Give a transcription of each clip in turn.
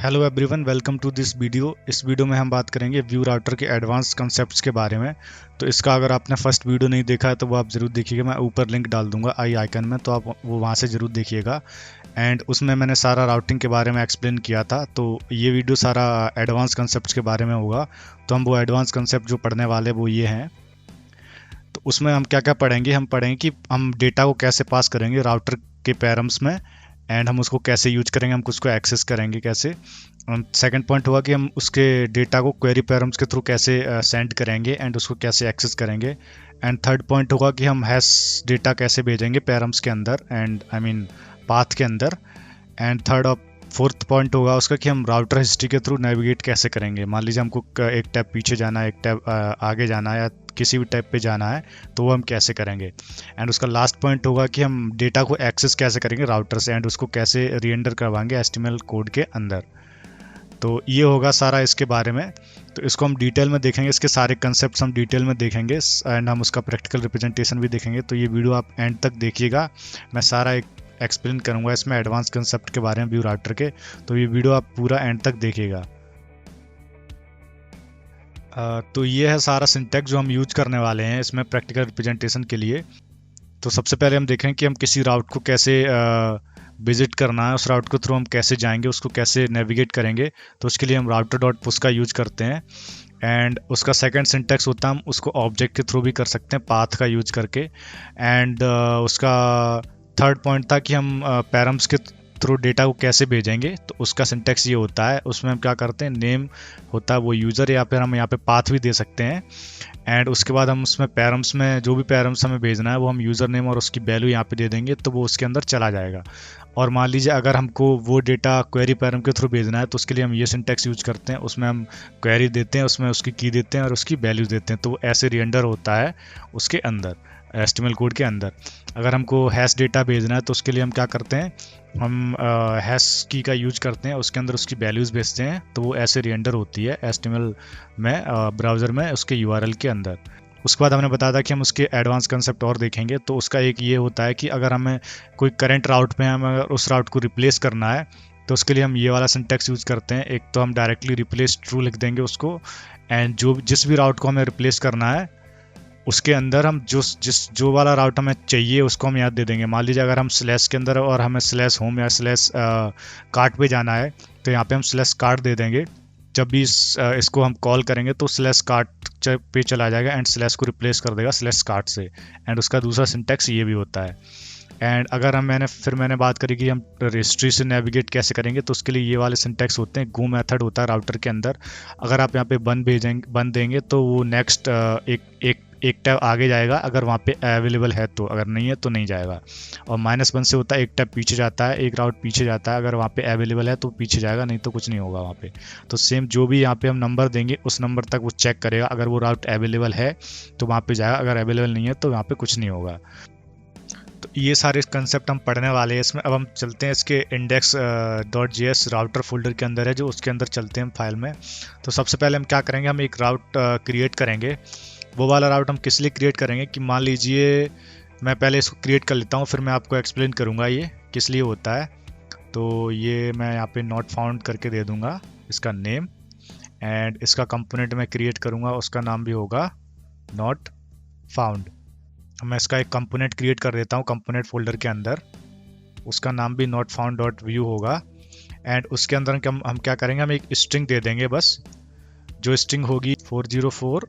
Hello everyone, welcome to this video. इस video में हम बात करेंगे व्यू राउटर के एडवांस कंसेप्ट्स के बारे में। तो इसका अगर आपने फर्स्ट वीडियो नहीं देखा है तो वो आप ज़रूर देखिएगा। मैं ऊपर लिंक डाल दूंगा आई आइकन में, तो आप वो वहाँ से ज़रूर देखिएगा। एंड उसमें मैंने सारा राउटिंग के बारे में एक्सप्लेन किया था। तो ये वीडियो सारा एडवांस कंसेप्ट्स के बारे में होगा। तो हम वो एडवांस कंसेप्ट जो पढ़ने वाले वो ये हैं। तो उसमें हम क्या क्या पढ़ेंगे, हम पढ़ेंगे कि हम डेटा को कैसे पास करेंगे राउटर के पैरम्स में, एंड हम उसको कैसे यूज करेंगे, हम उसको एक्सेस करेंगे कैसे। सेकंड पॉइंट होगा कि हम उसके डेटा को क्वेरी पैरम्स के थ्रू कैसे सेंड करेंगे एंड उसको कैसे एक्सेस करेंगे। एंड थर्ड पॉइंट होगा कि हम हैश डेटा कैसे भेजेंगे पैरम्स के अंदर, एंड आई मीन पाथ के अंदर। एंड फोर्थ पॉइंट होगा उसका कि हम राउटर हिस्ट्री के थ्रू नेविगेट कैसे करेंगे। मान लीजिए हमको एक टैब पीछे जाना है, एक टैब आगे जाना है, या किसी भी टैब पे जाना है, तो वो हम कैसे करेंगे। एंड उसका लास्ट पॉइंट होगा कि हम डेटा को एक्सेस कैसे करेंगे राउटर से, एंड उसको कैसे रीएंडर करवाएंगे HTML कोड के अंदर। तो ये होगा सारा इसके बारे में। तो इसको हम डिटेल में देखेंगे, इसके सारे कंसेप्ट हम डिटेल में देखेंगे, एंड हम उसका प्रैक्टिकल रिप्रेजेंटेशन भी देखेंगे। तो ये वीडियो आप एंड तक देखिएगा। मैं सारा एक एक्सप्लेन करूंगा इसमें एडवांस कंसेप्ट के बारे में व्यू राउटर के। तो ये वीडियो आप पूरा एंड तक देखिएगा। तो ये है सारा सिंटैक्स जो हम यूज करने वाले हैं इसमें प्रैक्टिकल रिप्रेजेंटेशन के लिए। तो सबसे पहले हम देखें कि हम किसी राउट को कैसे विजिट करना है, उस राउट के थ्रू हम कैसे जाएंगे, उसको कैसे नेविगेट करेंगे। तो उसके लिए हम राउटर डॉट पुश का यूज करते हैं। एंड उसका सेकंड सिंटैक्स होता है हम उसको ऑब्जेक्ट के थ्रू भी कर सकते हैं, पाथ का यूज करके। एंड उसका थर्ड पॉइंट था कि हम पैरम्स के थ्रू डेटा को कैसे भेजेंगे। तो उसका सिंटैक्स ये होता है, उसमें हम क्या करते हैं, नेम होता है वो यूज़र, या फिर हम यहाँ पे पाथ भी दे सकते हैं। एंड उसके बाद हम उसमें पैरम्स में जो भी पैरम्स हमें भेजना है वो हम यूज़र नेम और उसकी वैल्यू यहाँ पे दे देंगे, तो वो उसके अंदर चला जाएगा। और मान लीजिए अगर हमको वो डेटा क्वेरी पैरम के थ्रू भेजना है तो उसके लिए हम ये सिंटैक्स यूज करते हैं, उसमें हम क्वेरी देते हैं, उसमें उसकी की देते हैं और उसकी वैल्यू देते हैं। तो वो ऐसे रीएंडर होता है उसके अंदर, HTML कोड के अंदर। अगर हमको हैश डेटा भेजना है तो उसके लिए हम क्या करते हैं, हम हैश की का यूज करते हैं, उसके अंदर उसकी वैल्यूज़ भेजते हैं, तो वो ऐसे रीएंडर होती है HTML में, ब्राउज़र में उसके URL के अंदर। उसके बाद हमने बताया था कि हम उसके एडवांस कंसेप्ट और देखेंगे। तो उसका एक ये होता है कि अगर हमें कोई करंट राउट पे हमें अगर उस राउट को रिप्लेस करना है तो उसके लिए हम ये वाला सिंटैक्स यूज करते हैं। एक तो हम डायरेक्टली रिप्लेस ट्रू लिख देंगे उसको, एंड जिस भी राउट को हमें रिप्लेस करना है उसके अंदर हम जो वाला राउट हमें चाहिए उसको हम याद दे देंगे। मान लीजिए अगर हम स्लैश के अंदर और हमें स्लैश होम या स्लैश कार्ट पे जाना है तो यहाँ पे हम स्लैश कार्ट दे देंगे। जब भी इसको हम कॉल करेंगे तो स्लैश कार्ट पे चला जाएगा एंड स्लैश को रिप्लेस कर देगा स्लैश कार्ट से। एंड उसका दूसरा सिंटैक्स ये भी होता है। एंड अगर मैंने बात करी कि हम हिस्ट्री से नेविगेट कैसे करेंगे, तो उसके लिए ये वाले सिंटैक्स होते हैं। गो मेथड होता है राउटर के अंदर। अगर आप यहाँ पे बंद देंगे तो वो नेक्स्ट एक टैब आगे जाएगा अगर वहाँ पे अवेलेबल है, तो अगर नहीं है तो नहीं जाएगा। और -1 से होता है एक टैब पीछे जाता है, एक राउट पीछे जाता है, अगर वहाँ पे अवेलेबल है तो पीछे जाएगा, नहीं तो कुछ नहीं होगा वहाँ पे। तो सेम जो भी यहाँ पे हम नंबर देंगे उस नंबर तक वो चेक करेगा, अगर वो राउट अवेलेबल है तो वहाँ पे जाएगा, अगर अवेलेबल नहीं है तो वहाँ पे कुछ नहीं होगा। तो ये सारे कंसेप्ट हम पढ़ने वाले हैं इसमें। अब हम चलते हैं इसके index.js राउटर फोल्डर के अंदर है जो, उसके अंदर चलते हैं फाइल में। तो सबसे पहले हम क्या करेंगे, हम एक राउट क्रिएट करेंगे। वो वाला राउट हम किस लिए क्रिएट करेंगे कि मान लीजिए मैं पहले इसको क्रिएट कर लेता हूँ, फिर मैं आपको एक्सप्लेन करूँगा ये किस लिए होता है। तो ये मैं यहाँ पे नॉट फाउंड करके दे दूँगा इसका नेम, एंड इसका कंपोनेंट मैं क्रिएट करूँगा, उसका नाम भी होगा नॉट फाउंड। मैं इसका एक कंपोनेंट क्रिएट कर देता हूँ कंपोनेंट फोल्डर के अंदर, उसका नाम भी नॉट फाउंड डॉट व्यू होगा। एंड उसके अंदर हम क्या करेंगे, हम एक स्ट्रिंग दे देंगे बस, जो स्ट्रिंग होगी 404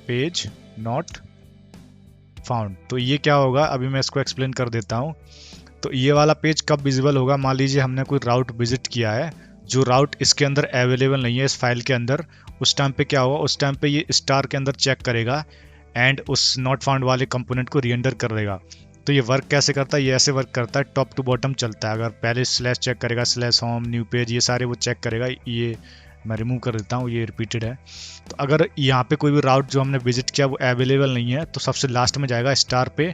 पेज नॉट फाउंड। तो ये क्या होगा, अभी मैं इसको एक्सप्लेन कर देता हूँ। तो ये वाला पेज कब विजिबल होगा, मान लीजिए हमने कोई राउट विजिट किया है, जो राउट इसके अंदर अवेलेबल नहीं है इस फाइल के अंदर, उस टाइम पे क्या होगा, उस टाइम पे ये स्टार के अंदर चेक करेगा एंड उस नॉट फाउंड वाले कंपोनेंट को रीएंडर कर देगा। तो ये वर्क कैसे करता है, ये ऐसे वर्क करता है, टॉप टू बॉटम चलता है। अगर पहले स्लैश चेक करेगा, स्लैश होम, न्यू पेज, ये सारे वो चेक करेगा। ये मैं रिमूव कर देता हूँ, ये रिपीटेड है। तो अगर यहाँ पे कोई भी राउट जो हमने विजिट किया वो अवेलेबल नहीं है तो सबसे लास्ट में जाएगा स्टार पे,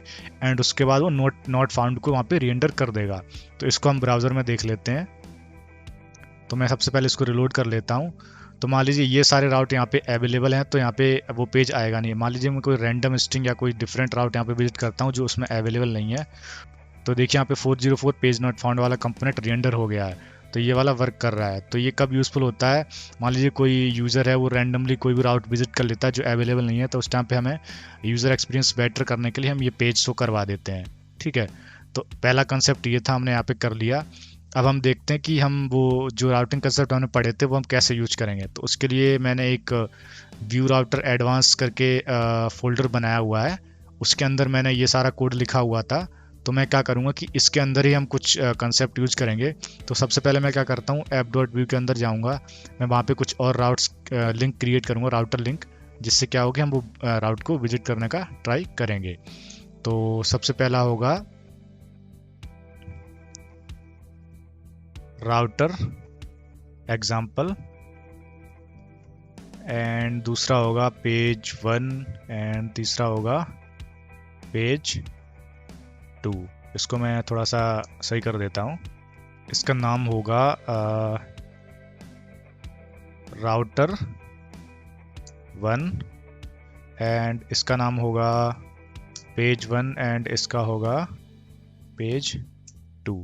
एंड उसके बाद वो नॉट फाउंड को वहाँ पे रीएंडर कर देगा। तो इसको हम ब्राउज़र में देख लेते हैं। तो मैं सबसे पहले इसको रिलोड कर लेता हूँ। तो मान लीजिए ये सारे राउट यहाँ पे अवेलेबल हैं, तो यहाँ पे वो पेज आएगा नहीं। मान लीजिए मैं कोई रैंडम स्ट्रिंग या कोई डिफरेंट राउट यहाँ पे विजिट करता हूँ जो उसमें अवेलेबल नहीं है, तो देखिए यहाँ पे 404 पेज नॉट फाउंड वाला कंपोनेंट रीएंडर हो गया है। तो ये वाला वर्क कर रहा है। तो ये कब यूज़फुल होता है, मान लीजिए कोई यूज़र है वो रैंडमली कोई भी राउट विजिट कर लेता है जो अवेलेबल नहीं है, तो उस टाइम पे हमें यूज़र एक्सपीरियंस बेटर करने के लिए हम ये पेज शो करवा देते हैं। ठीक है, तो पहला कंसेप्ट ये था, हमने यहाँ पे कर लिया। अब हम देखते हैं कि हम वो जो राउटिंग कंसेप्ट हमने पढ़े थे वो हम कैसे यूज करेंगे। तो उसके लिए मैंने एक व्यू राउटर एडवांस करके फोल्डर बनाया हुआ है, उसके अंदर मैंने ये सारा कोड लिखा हुआ था। तो मैं क्या करूँगा कि इसके अंदर ही हम कुछ कंसेप्ट यूज करेंगे। तो सबसे पहले मैं क्या करता हूँ, app.view के अंदर जाऊँगा, मैं वहाँ पे कुछ और राउट्स लिंक क्रिएट करूँगा, राउटर लिंक, जिससे क्या होगा हम वो राउट को विजिट करने का ट्राई करेंगे। तो सबसे पहला होगा राउटर एग्जाम्पल, एंड दूसरा होगा पेज 1, एंड तीसरा होगा पेज 2। इसको मैं थोड़ा सा सही कर देता हूँ। इसका नाम होगा राउटर 1, एंड इसका नाम होगा पेज 1, एंड इसका होगा पेज 2।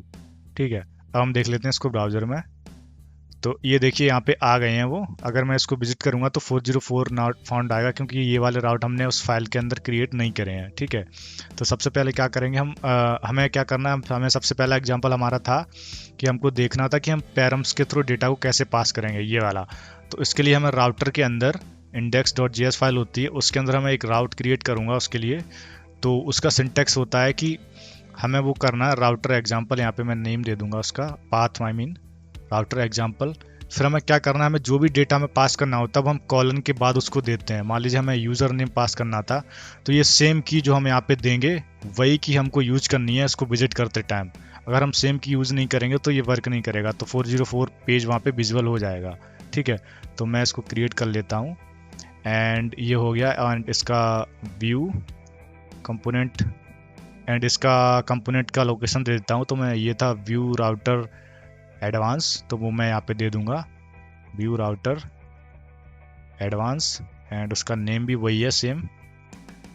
ठीक है, अब हम देख लेते हैं इसको ब्राउज़र में। तो ये देखिए यहाँ पे आ गए हैं वो। अगर मैं इसको विजिट करूँगा तो 404 नॉट फाउंड आएगा, क्योंकि ये वाले राउट हमने उस फाइल के अंदर क्रिएट नहीं करे हैं। ठीक है, तो सबसे पहले क्या करेंगे हम, हमें क्या करना है, हमें सबसे पहला एग्जांपल हमारा था कि हमको देखना था कि हम पैरम्स के थ्रू डेटा को कैसे पास करेंगे, ये वाला। तो इसके लिए हमें राउटर के अंदर index.js फाइल होती है, उसके अंदर हमें एक राउट क्रिएट करूँगा उसके लिए। तो उसका सिंटेक्स होता है कि हमें वो करना है राउटर एग्जाम्पल, यहाँ पे मैं नेम दे दूंगा उसका, path I mean router example. फिर हमें क्या करना है, हमें जो भी डेटा हमें पास करना होता है वो हम कॉलन के बाद उसको देते हैं। मान लीजिए हमें यूज़र नेम पास करना था, तो ये सेम की जो हम यहाँ पे देंगे वही की हमको यूज करनी है इसको विजिट करते टाइम। अगर हम सेम की यूज़ नहीं करेंगे तो ये वर्क नहीं करेगा, तो 404 पेज वहाँ पे विजुअल हो जाएगा। ठीक है, तो मैं इसको क्रिएट कर लेता हूँ, एंड ये हो गया। एंड इसका व्यू कंपोनेंट, एंड इसका कंपोनेंट का लोकेशन दे देता हूँ। तो मैं ये था व्यू राउटर एडवांस, तो वो मैं यहाँ पे दे दूंगा व्यू राउटर एडवांस, एंड उसका नेम भी वही है सेम।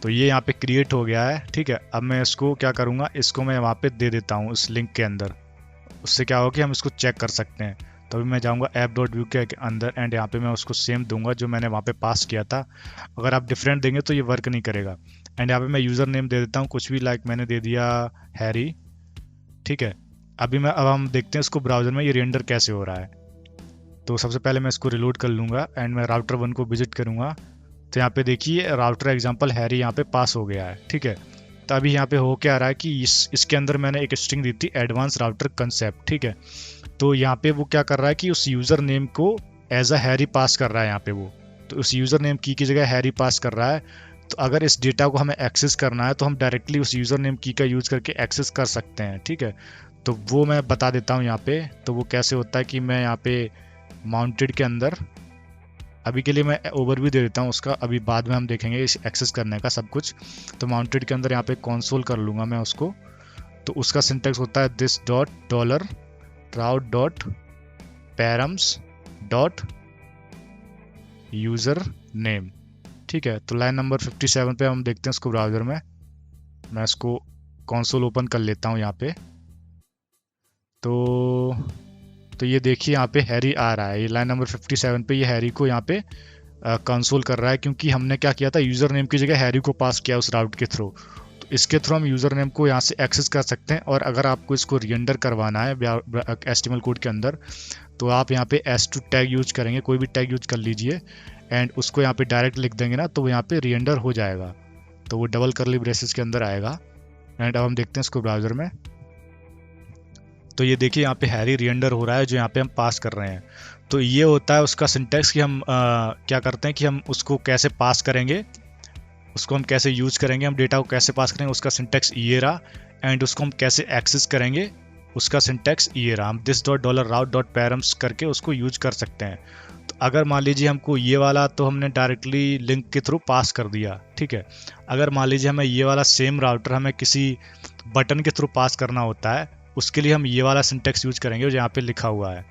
तो ये यहाँ पे क्रिएट हो गया है। ठीक है, अब मैं इसको क्या करूँगा, इसको मैं वहाँ पे दे देता हूँ इस लिंक के अंदर। उससे क्या होगा कि हम इसको चेक कर सकते हैं। तो अभी मैं जाऊँगा app.view के अंदर, एंड यहाँ पे मैं उसको सेम दूंगा जो मैंने वहाँ पे पास किया था। अगर आप डिफरेंट देंगे तो ये वर्क नहीं करेगा। एंड यहाँ पे मैं यूज़र नेम दे देता हूँ कुछ भी, लाइक मैंने दे दिया हैरी। ठीक है, अब हम देखते हैं इसको ब्राउज़र में ये रेंडर कैसे हो रहा है। तो सबसे पहले मैं इसको रिलोड कर लूँगा, एंड मैं राउटर 1 को विजिट करूँगा। तो यहाँ पे देखिए राउटर एग्जाम्पल हैरी यहाँ पे पास हो गया है। ठीक है, तो अभी यहाँ पे हो क्या रहा है कि इसके अंदर मैंने एक स्ट्रिंग दी थी एडवांस राउटर कंसेप्ट। ठीक है, तो यहाँ पे वो क्या कर रहा है कि उस यूज़र नेम को एज अ हैरी पास कर रहा है यहाँ पे वो। तो उस यूज़र नेम की जगह हैरी पास कर रहा है। तो अगर इस डेटा को हमें एक्सेस करना है तो हम डायरेक्टली उस यूज़र नेम की का यूज़ करके एक्सेस कर सकते हैं। ठीक है, तो वो मैं बता देता हूँ यहाँ पे। तो वो कैसे होता है कि मैं यहाँ पे माउंटेड के अंदर, अभी के लिए मैं ओवरव्यू दे देता हूँ उसका, अभी बाद में हम देखेंगे इस एक्सेस करने का सब कुछ। तो माउंटेड के अंदर यहाँ पे कंसोल कर लूँगा मैं उसको। तो उसका सिंटेक्स होता है this dot dollar route dot params dot user name. ठीक है, तो लाइन नंबर 57 पे हम देखते हैं इसको ब्राउज़र में। मैं इसको कंसोल ओपन कर लेता हूँ यहाँ पे। तो ये देखिए यहाँ पे हैरी आ रहा है, ये लाइन नंबर 57 पे ये हैरी को यहाँ पे कंसोल कर रहा है, क्योंकि हमने क्या किया था, यूज़र नेम की जगह हैरी को पास किया उस राउट के थ्रू। तो इसके थ्रू हम यूज़र नेम को यहाँ से एक्सेस कर सकते हैं। और अगर आपको इसको रिएंडर करवाना है HTML कोड के अंदर, तो आप यहाँ पे S2 टैग यूज करेंगे, कोई भी टैग यूज कर लीजिए, एंड उसको यहाँ पे डायरेक्ट लिख देंगे ना, तो वो यहाँ पे रिएंडर हो जाएगा। तो वो डबल करली ब्रेसेस के अंदर आएगा। एंड अब हम देखते हैं इसको ब्राउज़र में। तो ये देखिए यहाँ पे हैरी रिएंडर हो रहा है जो यहाँ पे हम पास कर रहे हैं। तो ये होता है उसका सिंटेक्स कि हम क्या करते हैं कि हम उसको कैसे पास करेंगे, उसको हम कैसे यूज करेंगे, हम डेटा को कैसे पास करेंगे, उसका सिंटेक्स ये रहा। एंड उसको हम कैसे एक्सेस करेंगे, उसका सिंटेक्स ये रहा। हम this dot dollar route dot params करके उसको यूज कर सकते हैं। तो अगर मान लीजिए हमको ये वाला, तो हमने डायरेक्टली लिंक के थ्रू पास कर दिया। ठीक है, अगर मान लीजिए हमें ये वाला सेम राउटर हमें किसी बटन के थ्रू पास करना होता है, उसके लिए हम ये वाला सिंटेक्स यूज करेंगे जो यहाँ पे लिखा हुआ है।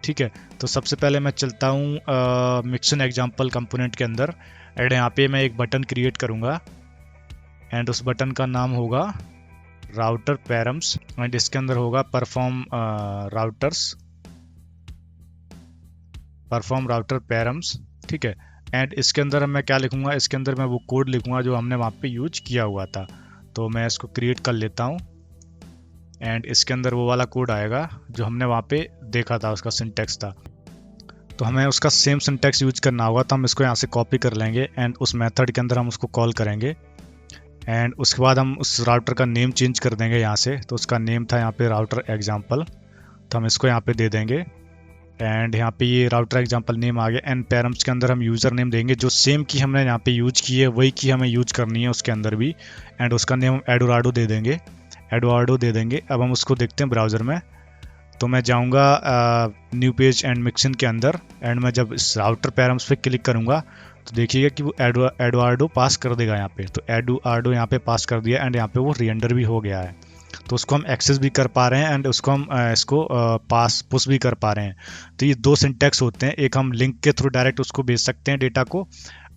ठीक है, तो सबसे पहले मैं चलता हूँ मिक्सन एग्जाम्पल कंपोनेंट के अंदर, एंड यहाँ पे मैं एक बटन क्रिएट करूँगा, एंड उस बटन का नाम होगा राउटर पैरम्स, एंड इसके अंदर होगा perform routers perform router params, ठीक है। एंड इसके अंदर मैं क्या लिखूंगा, इसके अंदर मैं वो कोड लिखूंगा जो हमने वहाँ पे यूज किया हुआ था। तो मैं इसको क्रिएट कर लेता हूँ एंड इसके अंदर वो वाला कोड आएगा जो हमने वहाँ पे देखा था, उसका सिंटैक्स था। तो हमें उसका सेम सिंटैक्स यूज करना होगा, तो हम इसको यहाँ से कॉपी कर लेंगे एंड उस मेथड के अंदर हम उसको कॉल करेंगे। एंड उसके बाद हम उस राउटर का नेम चेंज कर देंगे यहाँ से। तो उसका नेम था यहाँ पे राउटर एग्जाम्पल, तो हम इसको यहाँ पे दे देंगे एंड यहाँ पे ये राउटर एग्जाम्पल नेम आ गया। एंड पैरम्स के अंदर हम यूज़र नेम देंगे, जो सेम की हमने यहाँ पे यूज की है वही की हमें यूज करनी है उसके अंदर भी। एंड उसका नेम एडोराडो दे देंगे, एडोराडो दे देंगे। अब हम उसको देखते हैं ब्राउज़र में। तो मैं जाऊँगा न्यू पेज एंड मिक्सिन के अंदर एंड मैं जब इस राउटर पैरम्स पे क्लिक करूँगा तो देखिएगा कि वो एडोराडो पास कर देगा यहाँ पे। तो एडोराडो यहाँ पे पास कर दिया एंड यहाँ पे वो रेंडर भी हो गया है। तो उसको हम एक्सेस भी कर पा रहे हैं एंड उसको हम इसको पास पुश भी कर पा रहे हैं। तो ये दो सिंटैक्स होते हैं, एक हम लिंक के थ्रू डायरेक्ट उसको भेज सकते हैं डेटा को,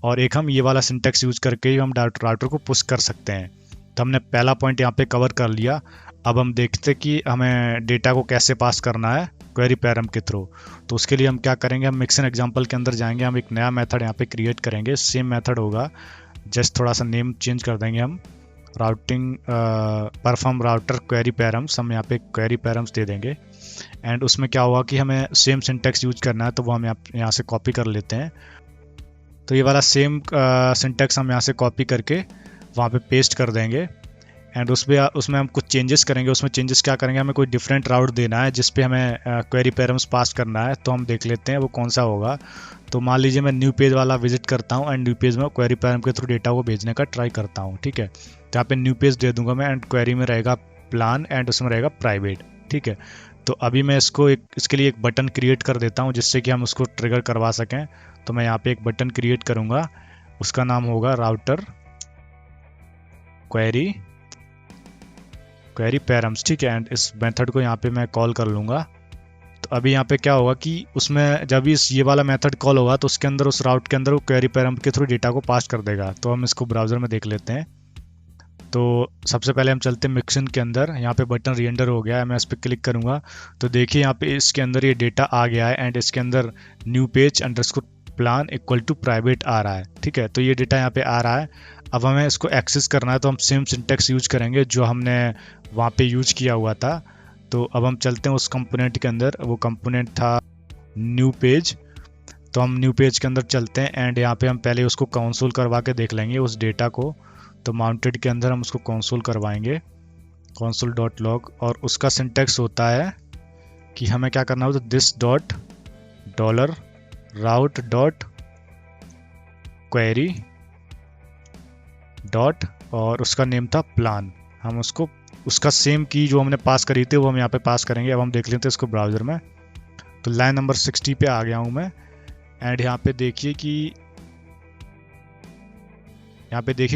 और एक हम ये वाला सिंटैक्स यूज करके ही हम राउटर को पुश कर सकते हैं। तो हमने पहला पॉइंट यहाँ पे कवर कर लिया। अब हम देखते कि हमें डेटा को कैसे पास करना है क्वेरी पैरम के थ्रू। तो उसके लिए हम क्या करेंगे, हम मिक्सिन एग्जाम्पल के अंदर जाएंगे, हम एक नया मेथड यहाँ पे क्रिएट करेंगे। सेम मेथड होगा, जस्ट थोड़ा सा नेम चेंज कर देंगे हम, routing perform router query params, हम यहाँ पे क्वेरी पैरम्स दे देंगे। एंड उसमें क्या हुआ कि हमें सेम सिंटैक्स यूज करना है, तो वो हम यहाँ से कॉपी कर लेते हैं। तो ये वाला सेम सिंटैक्स हम यहाँ से कॉपी करके वहाँ पे पेस्ट कर देंगे। एंड उसमें हम कुछ चेंजेस करेंगे। उसमें चेंजेस क्या करेंगे, हमें कोई डिफरेंट राउट देना है जिस पे हमें क्वेरी पैरम्स पास करना है। तो हम देख लेते हैं वो कौन सा होगा। तो मान लीजिए मैं न्यू पेज वाला विजिट करता हूँ एंड न्यू पेज में क्वेरी पैरम के थ्रू डेटा को भेजने का ट्राई करता हूँ, ठीक है। तो यहाँ पे न्यू पेज दे दूंगा मैं एंड क्वेरी में रहेगा प्लान एंड उसमें रहेगा प्राइवेट, ठीक है। तो अभी मैं इसके लिए एक बटन क्रिएट कर देता हूँ जिससे कि हम उसको ट्रिगर करवा सकें। तो मैं यहाँ पे एक बटन क्रिएट करूँगा, उसका नाम होगा राउटर क्वेरी पैरम्स, ठीक है। एंड इस मेथड को यहाँ पे मैं कॉल कर लूँगा। तो अभी यहाँ पे क्या होगा कि उसमें जब ये वाला मेथड कॉल होगा तो उसके अंदर, उस राउट के अंदर वो क्वेरी पैरम के थ्रू डेटा को पास कर देगा। तो हम इसको ब्राउज़र में देख लेते हैं। तो सबसे पहले हम चलते हैं मिक्सिन के अंदर, यहाँ पे बटन रेंडर हो गया है, मैं इस पर क्लिक करूँगा तो देखिए यहाँ पे इसके अंदर ये डेटा आ गया है एंड इसके अंदर new page underscore plan equal to private आ रहा है, ठीक है। तो ये डेटा यहाँ पे आ रहा है। अब हमें इसको एक्सेस करना है तो हम सेम सिंटैक्स यूज करेंगे जो हमने वहाँ पे यूज किया हुआ था। तो अब हम चलते हैं उस कंपोनेंट के अंदर, वो कंपोनेंट था न्यू पेज। तो हम न्यू पेज के अंदर चलते हैं एंड यहाँ पे हम पहले उसको कंसोल करवा के देख लेंगे उस डेटा को। तो माउंटेड के अंदर हम उसको कंसोल करवाएंगे, console.log, और उसका सिंटैक्स होता है कि हमें क्या करना होता है, this dot dollar route dot query dot, और उसका नेम था प्लान। हम उसका सेम की जो हमने पास करी थी वो हम यहाँ पे पास करेंगे। अब हम देख लेते हैं इसको ब्राउज़र में। तो लाइन नंबर 60 पे आ गया हूँ मैं एंड यहाँ पे देखिए कि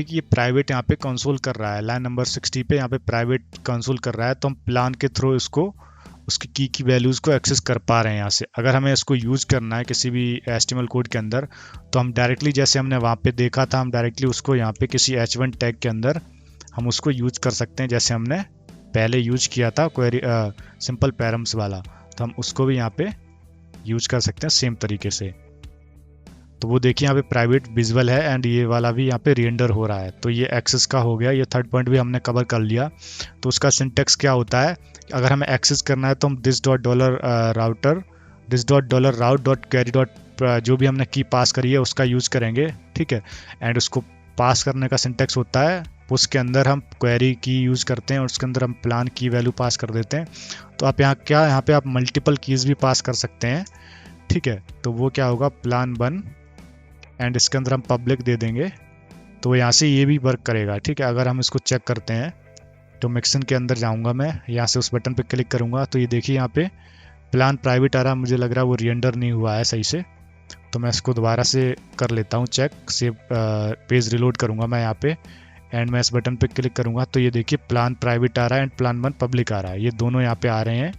ये प्राइवेट यहाँ पे कंसोल कर रहा है। लाइन नंबर 60 पे यहाँ पे प्राइवेट कंसोल कर रहा है। तो हम प्लान के थ्रू उसकी की वैल्यूज़ को एक्सेस कर पा रहे हैं यहाँ से। अगर हमें इसको यूज़ करना है किसी भी HTML कोड के अंदर तो हम डायरेक्टली, जैसे हमने वहाँ पे देखा था, हम डायरेक्टली उसको यहाँ पे किसी H1 टैग के अंदर हम उसको यूज कर सकते हैं, जैसे हमने पहले यूज किया था क्वेरी सिंपल पैरम्स वाला। तो हम उसको भी यहाँ पे यूज कर सकते हैं सेम तरीके से। तो वो देखिए यहाँ पे प्राइवेट विजुअल है एंड ये वाला भी यहाँ पे रेंडर हो रहा है। तो ये एक्सेस का हो गया, ये थर्ड पॉइंट भी हमने कवर कर लिया। तो उसका सिंटैक्स क्या होता है, अगर हमें एक्सेस करना है तो हम this dot dollar route dot query dot, जो भी हमने की पास करी है उसका यूज करेंगे, ठीक है। एंड उसको पास करने का सिंटैक्स होता है, उसके अंदर हम क्वेरी की यूज़ करते हैं और उसके अंदर हम प्लान की वैल्यू पास कर देते हैं। तो आप यहाँ पे आप मल्टीपल कीज़ भी पास कर सकते हैं, ठीक है। तो वो क्या होगा, प्लान 1 एंड इसके अंदर हम पब्लिक दे देंगे। तो यहाँ से ये भी वर्क करेगा, ठीक है। अगर हम इसको चेक करते हैं तो मिक्सिन के अंदर जाऊँगा मैं, यहाँ से उस बटन पे क्लिक करूँगा तो ये देखिए यहाँ पे प्लान प्राइवेट आ रहा है। मुझे लग रहा है वो रेंडर नहीं हुआ है सही से, तो मैं इसको दोबारा से कर लेता हूँ चेक। से पेज रिलोड करूँगा मैं यहाँ पे एंड मैं इस बटन पे क्लिक करूँगा तो ये देखिए प्लान प्राइवेट आ रहा है एंड प्लान 1 पब्लिक आ रहा है। ये दोनों यहाँ पे आ रहे हैं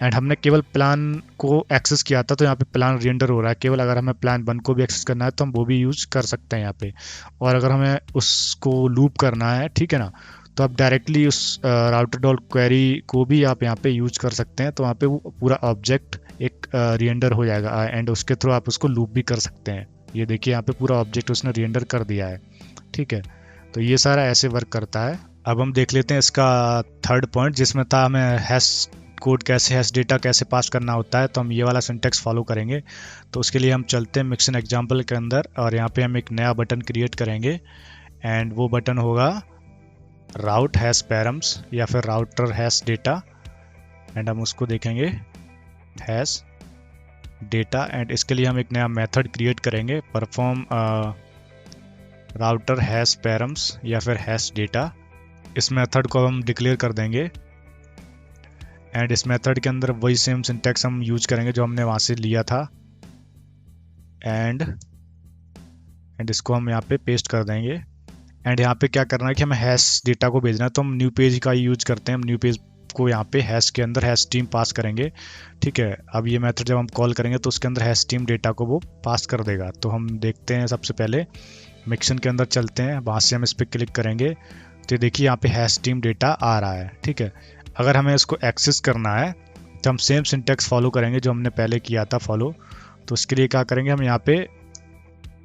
एंड हमने केवल प्लान को एक्सेस किया था तो यहाँ पे प्लान रेंडर हो रहा है। केवल अगर हमें प्लान 1 को भी एक्सेस करना है तो हम वो भी यूज कर सकते हैं यहाँ पे। और अगर हमें उसको लूप करना है, ठीक है ना, तो आप डायरेक्टली उस राउटर डॉट क्वेरी को भी आप यहाँ पे यूज कर सकते हैं। तो वहाँ पे वो पूरा ऑब्जेक्ट एक रीएंडर हो जाएगा एंड उसके थ्रू आप उसको लूप भी कर सकते हैं। ये देखिए यहाँ पे पूरा ऑब्जेक्ट उसने रीएंडर कर दिया है, ठीक है। तो ये सारा ऐसे वर्क करता है। अब हम देख लेते हैं इसका थर्ड पॉइंट, जिसमें था हमें हैश कोड कैसे, हैश डेटा कैसे पास करना होता है। तो हम ये वाला सिंटेक्स फॉलो करेंगे। तो उसके लिए हम चलते हैं मिक्सन एग्जाम्पल के अंदर और यहाँ पे हम एक नया बटन क्रिएट करेंगे एंड वो बटन होगा राउट हैश पैरम्स या फिर राउटर हैश डेटा एंड हम उसको देखेंगे हैश डेटा एंड इसके लिए हम एक नया मेथड क्रिएट करेंगे परफॉर्म राउटर हैश पैरम्स या फिर हैश डेटा। इस मेथड को हम डिक्लेयर कर देंगे एंड इस मेथड के अंदर वही सेम सिंटैक्स हम यूज करेंगे जो हमने वहाँ से लिया था एंड इसको हम यहाँ पे पेस्ट कर देंगे। एंड यहाँ पे क्या करना है कि हमें हैश डेटा को भेजना है, तो हम न्यू पेज का यूज करते हैं। हम न्यू पेज को यहाँ पे हैश के अंदर हैश टीम पास करेंगे, ठीक है। अब ये मेथड जब हम कॉल करेंगे तो उसके अंदर हैश टीम डेटा को वो पास कर देगा। तो हम देखते हैं, सबसे पहले मिक्सन के अंदर चलते हैं, वहाँ से हम इस पर क्लिक करेंगे तो देखिए यहाँ पे हैश टीम डेटा आ रहा है, ठीक है। अगर हमें इसको एक्सेस करना है तो हम सेम सिंटेक्स फॉलो करेंगे जो हमने पहले किया था फॉलो। तो उसके लिए क्या करेंगे, हम यहाँ पे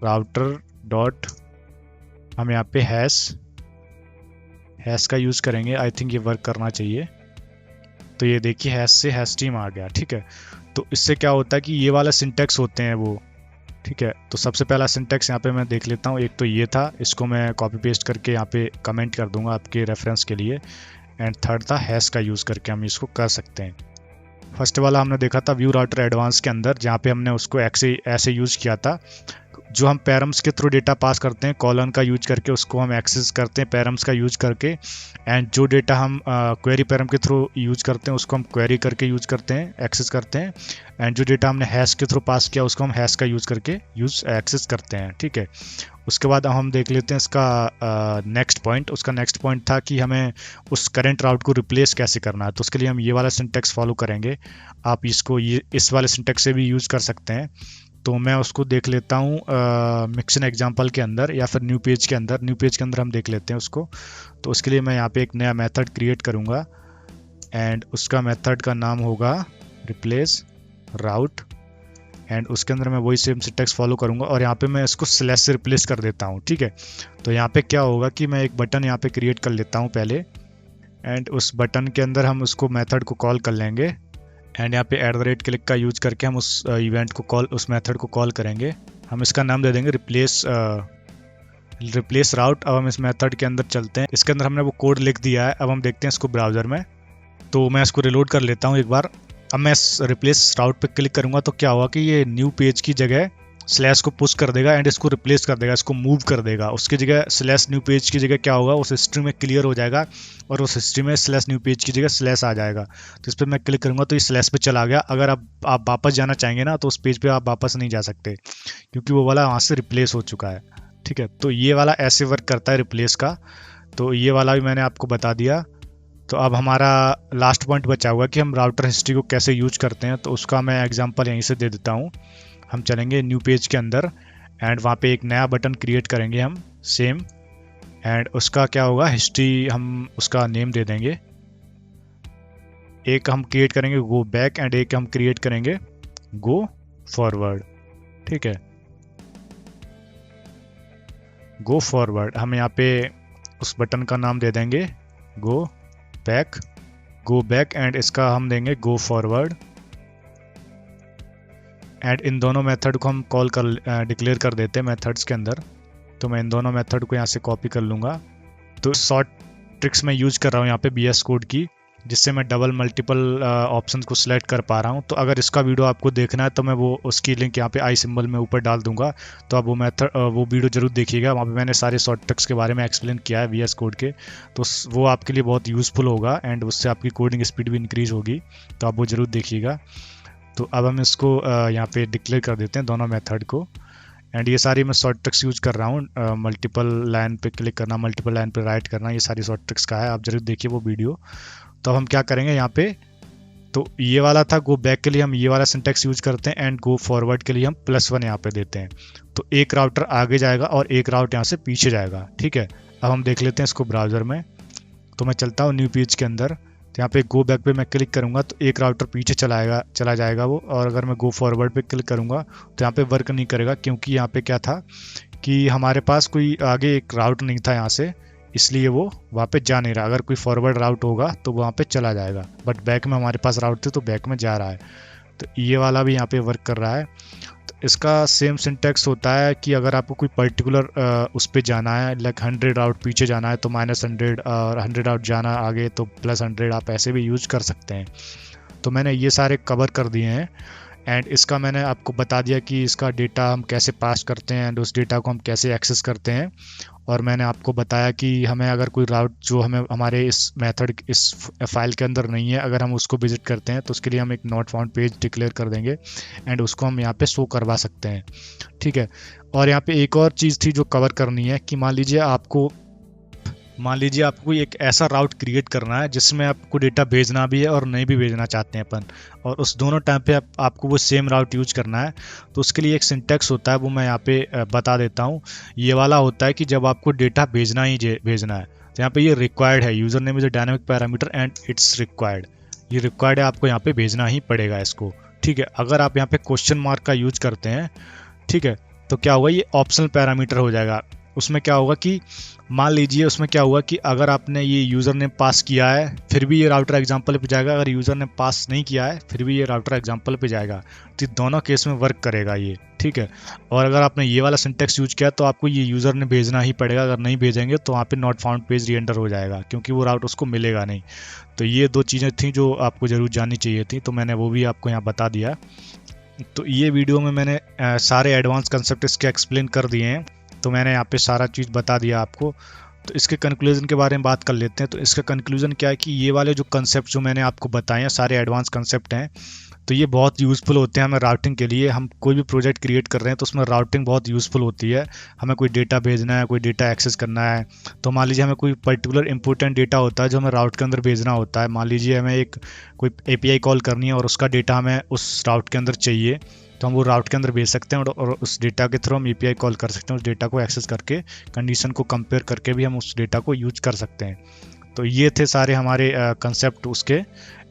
राउटर डॉट हम यहाँ पे हैश का यूज़ करेंगे। आई थिंक ये वर्क करना चाहिए। तो ये देखिए हैश से हैश टीम आ गया, ठीक है। तो इससे क्या होता है कि ये वाला सिंटेक्स होते हैं वो, ठीक है। तो सबसे पहला सिंटेक्स यहाँ पे मैं देख लेता हूँ। एक तो ये था, इसको मैं कॉपी पेस्ट करके यहाँ पे कमेंट कर दूंगा आपके रेफरेंस के लिए। एंड थर्ड था हैश का यूज़ करके हम इसको कर सकते हैं। फर्स्ट वाला हमने देखा था व्यू राउटर एडवांस के अंदर, जहाँ पे हमने उसको ऐसे यूज़ किया था। जो हम पैरम्स के थ्रू डेटा पास करते हैं कॉलन का यूज करके, उसको हम एक्सेस करते हैं पैरम्स का यूज करके। एंड जो डेटा हम क्वेरी पैरम के थ्रू यूज करते हैं उसको हम क्वेरी करके यूज करते हैं, एक्सेस करते हैं। एंड जो डेटा हमने हैश के थ्रू पास किया उसको हम हैश का यूज करके एक्सेस करते हैं, ठीक है। उसके बाद हम देख लेते हैं इसका नेक्स्ट पॉइंट। उसका नेक्स्ट पॉइंट था कि हमें उस करंट राउट को रिप्लेस कैसे करना है। तो उसके लिए हम ये वाला सिंटेक्स फॉलो करेंगे। आप इसको इस वाले सिंटेक्स से भी यूज़ कर सकते हैं। तो मैं उसको देख लेता हूँ मिक्सन एग्जाम्पल के अंदर या फिर न्यू पेज के अंदर। न्यू पेज के अंदर हम देख लेते हैं उसको। तो उसके लिए मैं यहाँ पे एक नया मेथड क्रिएट करूँगा एंड उसका मेथड का नाम होगा रिप्लेस राउट एंड उसके अंदर मैं वही सेम सिंटेक्स फॉलो करूँगा और यहाँ पे मैं इसको स्लैश से रिप्लेस कर देता हूँ, ठीक है। तो यहाँ पे क्या होगा कि मैं एक बटन यहाँ पे क्रिएट कर लेता हूँ पहले एंड उस बटन के अंदर हम उसको मेथड को कॉल कर लेंगे एंड यहाँ पे @ क्लिक का यूज करके हम उस इवेंट को उस मेथड को कॉल करेंगे। हम इसका नाम दे देंगे रिप्लेस राउट। अब हम इस मेथड के अंदर चलते हैं। इसके अंदर हमने वो कोड लिख दिया है। अब हम देखते हैं इसको ब्राउज़र में। तो मैं इसको रिलोड कर लेता हूँ एक बार। अब मैं इस रिप्लेस राउट पे क्लिक करूँगा तो क्या होगा कि ये न्यू पेज की जगह स्लैश को पुश कर देगा एंड इसको रिप्लेस कर देगा, इसको मूव कर देगा। उसकी जगह स्लैश न्यू पेज की जगह क्या होगा, उस हिस्ट्री में क्लियर हो जाएगा और उस हिस्ट्री में स्लैश न्यू पेज की जगह स्लैश आ जाएगा। तो इस पर मैं क्लिक करूँगा तो ये स्लैश पे चला गया। अगर आप वापस जाना चाहेंगे ना तो उस पेज पे आप वापस नहीं जा सकते क्योंकि वो वाला वहाँ से रिप्लेस हो चुका है, ठीक है। तो ये वाला ऐसे वर्क करता है रिप्लेस का। तो ये वाला भी मैंने आपको बता दिया। तो अब हमारा लास्ट पॉइंट बचा हुआ कि हम राउटर हिस्ट्री को कैसे यूज करते हैं। तो उसका मैं एग्जांपल यहीं से दे देता हूँ। हम चलेंगे न्यू पेज के अंदर एंड वहाँ पे एक नया बटन क्रिएट करेंगे हम सेम एंड उसका क्या होगा, हिस्ट्री हम उसका नेम दे देंगे। एक हम क्रिएट करेंगे गो बैक एंड एक हम क्रिएट करेंगे गो फॉरवर्ड, ठीक है। गो फॉरवर्ड हम यहाँ पे उस बटन का नाम दे देंगे गो बैक एंड इसका हम देंगे गो फॉरवर्ड एंड इन दोनों मेथड को हम डिक्लेयर कर देते हैं मेथड्स के अंदर। तो मैं इन दोनों मेथड को यहाँ से कॉपी कर लूँगा। तो शॉर्ट ट्रिक्स मैं यूज कर रहा हूँ यहाँ पे VS कोड की, जिससे मैं डबल मल्टीपल ऑप्शंस को सिलेक्ट कर पा रहा हूँ। तो अगर इसका वीडियो आपको देखना है तो मैं वो उसकी लिंक यहाँ पे आई सिंबल में ऊपर डाल दूंगा। तो आप वो वीडियो जरूर देखिएगा। वहाँ पे मैंने सारे शॉर्ट ट्रिक्स के बारे में एक्सप्लेन किया है VS कोड के। तो वो आपके लिए बहुत यूज़फुल होगा एंड उससे आपकी कोडिंग स्पीड भी इंक्रीज होगी। तो आप वो ज़रूर देखिएगा। तो अब हम इसको यहाँ पे डिक्लेयर कर देते हैं दोनों मेथड को एंड ये सारी मैं शॉर्ट ट्रिक्स यूज कर रहा हूँ। मल्टीपल लाइन पे क्लिक करना, मल्टीपल लाइन पे राइट करना, ये सारी शॉर्ट ट्रिक्स का है। आप जरूर देखिए वो वीडियो। तो अब हम क्या करेंगे यहाँ पे, तो ये वाला था गो बैक के लिए हम ये वाला सिंटेक्स यूज करते हैं एंड गो फॉरवर्ड के लिए हम +1 यहाँ पे देते हैं। तो एक राउटर आगे जाएगा और एक राउट यहाँ से पीछे जाएगा, ठीक है। अब हम देख लेते हैं इसको ब्राउज़र में। तो मैं चलता हूँ न्यू पेज के अंदर। तो यहाँ पे गो बैक पे मैं क्लिक करूँगा तो एक राउटर पीछे चला जाएगा वो, और अगर मैं गो फॉरवर्ड पे क्लिक करूँगा तो यहाँ पे वर्क नहीं करेगा, क्योंकि यहाँ पे क्या था कि हमारे पास कोई आगे एक राउट नहीं था यहाँ से, इसलिए वो वहाँ पे जा नहीं रहा। अगर कोई फॉरवर्ड राउट होगा तो वहाँ पे चला जाएगा, बट बैक में हमारे पास राउट थे तो बैक में जा रहा है। तो ये वाला भी यहाँ पे वर्क कर रहा है। तो इसका सेम सिंटैक्स होता है कि अगर आपको कोई पर्टिकुलर उस पर जाना है, लाइक 100 आउट पीछे जाना है तो -100, और 100 आउट जाना आगे तो +100, आप ऐसे भी यूज कर सकते हैं। तो मैंने ये सारे कवर कर दिए हैं, एंड इसका मैंने आपको बता दिया कि इसका डेटा हम कैसे पास करते हैं एंड उस डेटा को हम कैसे एक्सेस करते हैं। और मैंने आपको बताया कि हमें अगर कोई राउट जो हमें हमारे इस मेथड इस फाइल के अंदर नहीं है, अगर हम उसको विजिट करते हैं तो उसके लिए हम एक नॉट फाउंड पेज डिक्लेयर कर देंगे एंड उसको हम यहाँ पे शो करवा सकते हैं। ठीक है। और यहाँ पे एक और चीज़ थी जो कवर करनी है कि मान लीजिए आपको कोई एक ऐसा राउट क्रिएट करना है जिसमें आपको डेटा भेजना भी है और नहीं भी भेजना चाहते हैं अपन, और उस दोनों टाइम पे आपको वो सेम राउट यूज करना है। तो उसके लिए एक सिंटैक्स होता है, वो मैं यहाँ पे बता देता हूँ। ये वाला होता है कि जब आपको डेटा भेजना है तो यहाँ पे ये रिक्वायर्ड है, user name is a dynamic parameter and it's required. ये रिक्वायर्ड है, आपको यहाँ पे भेजना ही पड़ेगा इसको। ठीक है। अगर आप यहाँ पे क्वेश्चन मार्क का यूज करते हैं, ठीक है, तो क्या होगा, ये ऑप्शनल पैरामीटर हो जाएगा। उसमें क्या होगा कि मान लीजिए उसमें क्या हुआ कि अगर आपने ये यूज़र नेम पास किया है फिर भी ये राउटर एग्जांपल पे जाएगा, अगर यूज़र नेम पास नहीं किया है फिर भी ये राउटर एग्जांपल पे जाएगा। तो दोनों केस में वर्क करेगा ये। ठीक है। और अगर आपने ये वाला सिंटेक्स यूज किया तो आपको ये यूज़र नेम भेजना ही पड़ेगा, अगर नहीं भेजेंगे तो वहाँ पे नॉट फाउंड पेज रीएंडर हो जाएगा, क्योंकि वो राउट उसको मिलेगा नहीं। तो ये दो चीज़ें थी जो आपको ज़रूर जाननी चाहिए थी, तो मैंने वो भी आपको यहाँ बता दिया। तो ये वीडियो में मैंने सारे एडवांस कंसेप्ट इसके एक्सप्लेन कर दिए हैं, तो मैंने यहाँ पे सारा चीज़ बता दिया आपको। तो इसके कंक्लूजन के बारे में बात कर लेते हैं। तो इसका कंक्लूजन क्या है कि ये वाले जो कंसेप्ट जो मैंने आपको बताए हैं सारे एडवांस कंसेप्ट हैं, तो ये बहुत यूज़फुल होते हैं हमें राउटिंग के लिए। हम कोई भी प्रोजेक्ट क्रिएट कर रहे हैं तो उसमें राउटिंग बहुत यूज़फुल होती है। हमें कोई डेटा भेजना है, कोई डेटा एक्सेस करना है, तो मान लीजिए हमें कोई पर्टिकुलर इंपॉर्टेंट डेटा होता है जो हमें राउट के अंदर भेजना होता है। मान लीजिए हमें कोई API कॉल करनी है और उसका डेटा हमें उस राउट के अंदर चाहिए, तो हम वो राउट के अंदर भेज सकते हैं और उस डेटा के थ्रू हम API कॉल कर सकते हैं। उस डेटा को एक्सेस करके कंडीशन को कंपेयर करके भी हम उस डेटा को यूज कर सकते हैं। तो ये थे सारे हमारे कंसेप्ट, उसके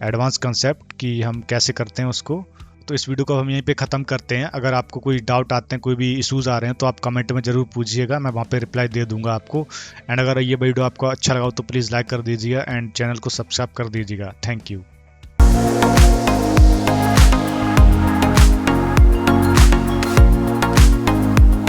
एडवांस कंसेप्ट कि हम कैसे करते हैं उसको। तो इस वीडियो को हम यहीं पे ख़त्म करते हैं। अगर आपको कोई डाउट आते हैं, कोई भी इश्यूज़ आ रहे हैं तो आप कमेंट में ज़रूर पूछिएगा, मैं वहाँ पे रिप्लाई दे दूंगा आपको। एंड अगर ये वीडियो आपको अच्छा लगा हो तो प्लीज़ लाइक कर दीजिएगा एंड चैनल को सब्सक्राइब कर दीजिएगा। Thank you.